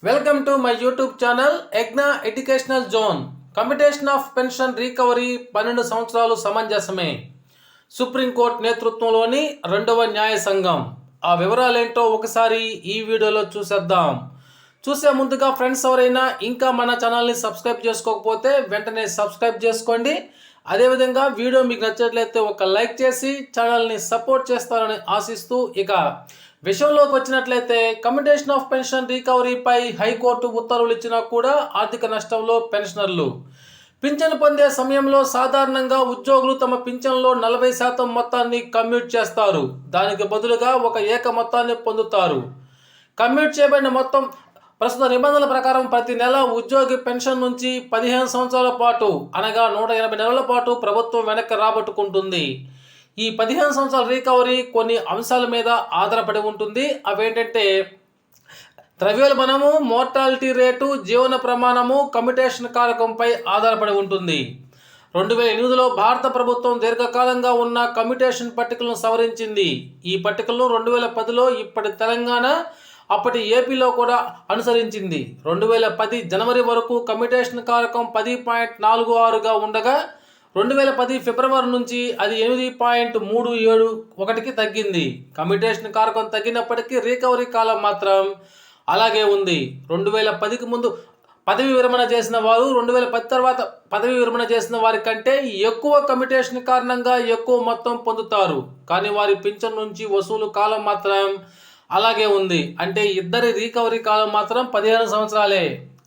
Welcome to my YouTube channel ఎగ్నా educational zone. Commutation of pension recovery 12 సంవత్సరాలు సమంజసమే. Supreme court నేతృత్వంలోని రెండవ న్యాయ సంఘం. ఆ వివరాలేంటో ఒకసారి ఈ వీడియోలో చూసేద్దాం. చూసే ముందుగా ఫ్రెండ్స్ ఎవరైనా ఇంకా మన ఛానల్ని సబ్స్క్రైబ్ చేసుకోకపోతే వెంటనే సబ్స్క్రైబ్ చేసుకోండి. అదేవిధంగా వీడియో మీకు నచ్చినట్లయితే ఒక లైక్ చేసి ఛానల్ని సపోర్ట్ చేస్తారని ఆశిస్తూ ఇక విషయంలోకి వచ్చినట్లయితే కమ్యూటేషన్ ఆఫ్ పెన్షన్ రికవరీపై హైకోర్టు ఉత్తర్వులు ఇచ్చినా కూడా ఆర్థిక నష్టంలో పెన్షనర్లు. పింఛను పొందే సమయంలో సాధారణంగా ఉద్యోగులు తమ పింఛన్లో 40% మొత్తాన్ని కమ్యూట్ చేస్తారు. దానికి బదులుగా ఒక ఏక మొత్తాన్ని పొందుతారు. కమ్యూట్ చేయబడిన మొత్తం ప్రస్తుత నిబంధనల ప్రకారం ప్రతి నెల ఉద్యోగి పెన్షన్ నుంచి 15 సంవత్సరాల పాటు అనగా 180 నెలల పాటు ప్రభుత్వం వెనక్కి రాబట్టుకుంటుంది. ఈ 15 సంవత్సరాల రికవరీ కొన్ని అంశాల మీద ఆధారపడి ఉంటుంది. అవేంటంటే ద్రవ్యోల్బణము, మోర్టాలిటీ రేటు, జీవన ప్రమాణము, కమ్యూటేషన్ కారకంపై ఆధారపడి ఉంటుంది. 2008లో భారత ప్రభుత్వం దీర్ఘకాలంగా ఉన్న కమ్యూటేషన్ పట్టికలను సవరించింది. ఈ పట్టికలను 2010లో ఇప్పటి తెలంగాణ, అప్పటి ఏపీలో కూడా అనుసరించింది. 2010 జనవరి వరకు కమ్యూటేషన్ కారకం 10.46గా ఉండగా 2010 ఫిబ్రవరి నుంచి అది 8.371కి తగ్గింది. కమ్యూటేషన్ కారకం తగ్గినప్పటికీ రికవరీ కాలం మాత్రం అలాగే ఉంది. 2010కి ముందు పదవి విరమణ చేసిన వారు 2010 తర్వాత పదవి విరమణ చేసిన వారి కంటే ఎక్కువ కమ్యూటేషన్ కారణంగా ఎక్కువ మొత్తం పొందుతారు. కానీ వారి పింఛన్ నుంచి వసూలు కాలం మాత్రం అలాగే ఉంది. అంటే ఇద్దరి రికవరీ కాలం మాత్రం 15 సంవత్సరాలే.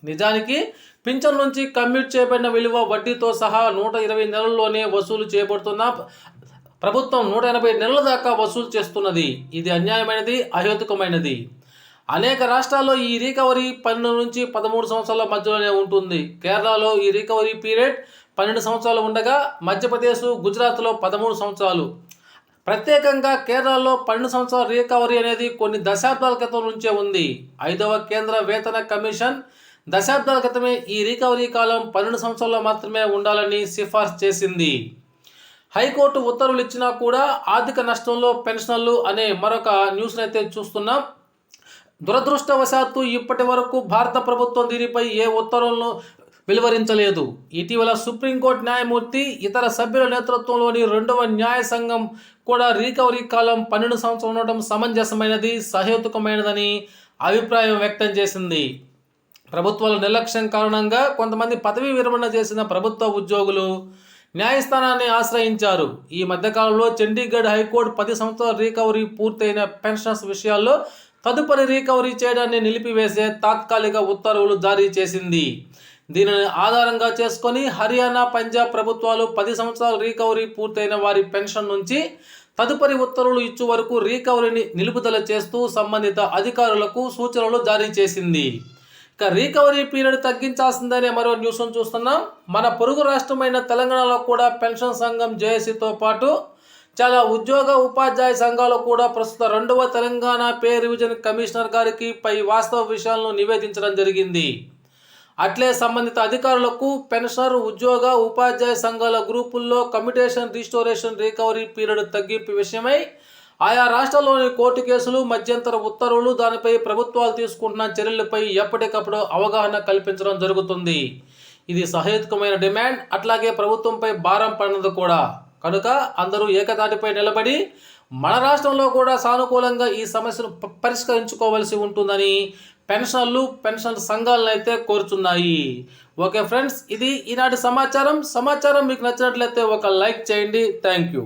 నిజానికి పింఛన్ నుంచి కమ్యూట్ చేయబడిన విలువ వడ్డీతో సహా 120 నెలల్లోనే వసూలు చేయబడుతున్న ప్రభుత్వం 180 నెలల దాకా వసూలు చేస్తున్నది. ఇది అన్యాయమైనది, అహేతుకమైనది. అనేక రాష్ట్రాల్లో ఈ రికవరీ 12 నుంచి 13 సంవత్సరాల మధ్యలోనే ఉంటుంది. కేరళలో ఈ రికవరీ పీరియడ్ 12 సంవత్సరాలు ఉండగా మధ్యప్రదేశ్, గుజరాత్లో 13 సంవత్సరాలు. ప్రత్యేకంగా కేరళలో 12 సంవత్సరాల రికవరీ అనేది కొన్ని దశాబ్దాల క్రితం నుంచే ఉంది. 5వ కేంద్ర వేతన కమిషన్ దశాబ్దాల క్రితమే ఈ రికవరీ కాలం 12 సంవత్సరాల్లో మాత్రమే ఉండాలని సిఫార్సు చేసింది. హైకోర్టు ఉత్తర్వులు ఇచ్చినా కూడా ఆర్థిక నష్టంలో పెన్షనర్లు అనే మరొక న్యూస్ని అయితే చూస్తున్నాం. దురదృష్టవశాత్తు ఇప్పటి వరకు భారత ప్రభుత్వం దీనిపై ఏ ఉత్తర్వులను వెలువరించలేదు. ఇటీవల సుప్రీంకోర్టు న్యాయమూర్తి, ఇతర సభ్యుల నేతృత్వంలోని రెండవ న్యాయ సంఘం కూడా రికవరీ కాలం 12 సంవత్సరాలు ఉండటం సమంజసమైనది, సహేతుకమైనదని అభిప్రాయం వ్యక్తం చేసింది. ప్రభుత్వాల నిర్లక్ష్యం కారణంగా కొంతమంది పదవీ విరమణ చేసిన ప్రభుత్వ ఉద్యోగులు న్యాయస్థానాన్ని ఆశ్రయించారు. ఈ మధ్యకాలంలో చండీగఢ్ హైకోర్టు 10 సంవత్సరాల రికవరీ పూర్తయిన పెన్షన్స్ విషయాల్లో తదుపరి రికవరీ చేయడాన్ని నిలిపివేసే తాత్కాలిక ఉత్తర్వులు జారీ చేసింది. దీనిని ఆధారంగా చేసుకొని హర్యానా, పంజాబ్ ప్రభుత్వాలు 10 సంవత్సరాల రికవరీ పూర్తయిన వారి పెన్షన్ నుంచి తదుపరి ఉత్తర్వులు ఇచ్చు వరకు రికవరీని నిలుపుదల చేస్తూ సంబంధిత అధికారులకు సూచనలు జారీ చేసింది. ఇక రికవరీ పీరియడ్ తగ్గించాల్సిందనే మరో న్యూస్ను చూస్తున్నాం. మన పొరుగు రాష్ట్రమైన తెలంగాణలో కూడా పెన్షన్ సంఘం జేఏసీతో పాటు చాలా ఉద్యోగ ఉపాధ్యాయ సంఘాలు కూడా ప్రస్తుత 2వ తెలంగాణ పే రివిజన్ కమిషనర్ గారికి పై వాస్తవ విషయాలను నివేదించడం జరిగింది. అట్లే సంబంధిత అధికారులకు పెన్షనర్, ఉద్యోగ, ఉపాధ్యాయ సంఘాల గ్రూపుల్లో కమ్యూటేషన్, రిస్టోరేషన్, రికవరీ పీరియడ్ తగ్గింపు విషయమై ఆయా రాష్ట్రాల్లోని కోర్టు కేసులు, మధ్యంతర ఉత్తర్వులు, దానిపై ప్రభుత్వాలు తీసుకుంటున్న చర్యలపై ఎప్పటికప్పుడు అవగాహన కల్పించడం జరుగుతుంది. ఇది సహేతుకమైన డిమాండ్. అట్లాగే ప్రభుత్వంపై భారం పడినది కూడా. కనుక అందరూ ఏకతాటిపై నిలబడి మన రాష్ట్రంలో కూడా సానుకూలంగా ఈ సమస్యను పరిష్కరించుకోవాల్సి ఉంటుందని పెన్షనర్లు, పెన్షన్ సంఘాలను అయితే కోరుచున్నాయి. ఓకే ఫ్రెండ్స్, ఇది ఈనాటి సమాచారం. మీకు నచ్చినట్లయితే ఒక లైక్ చేయండి. Thank you.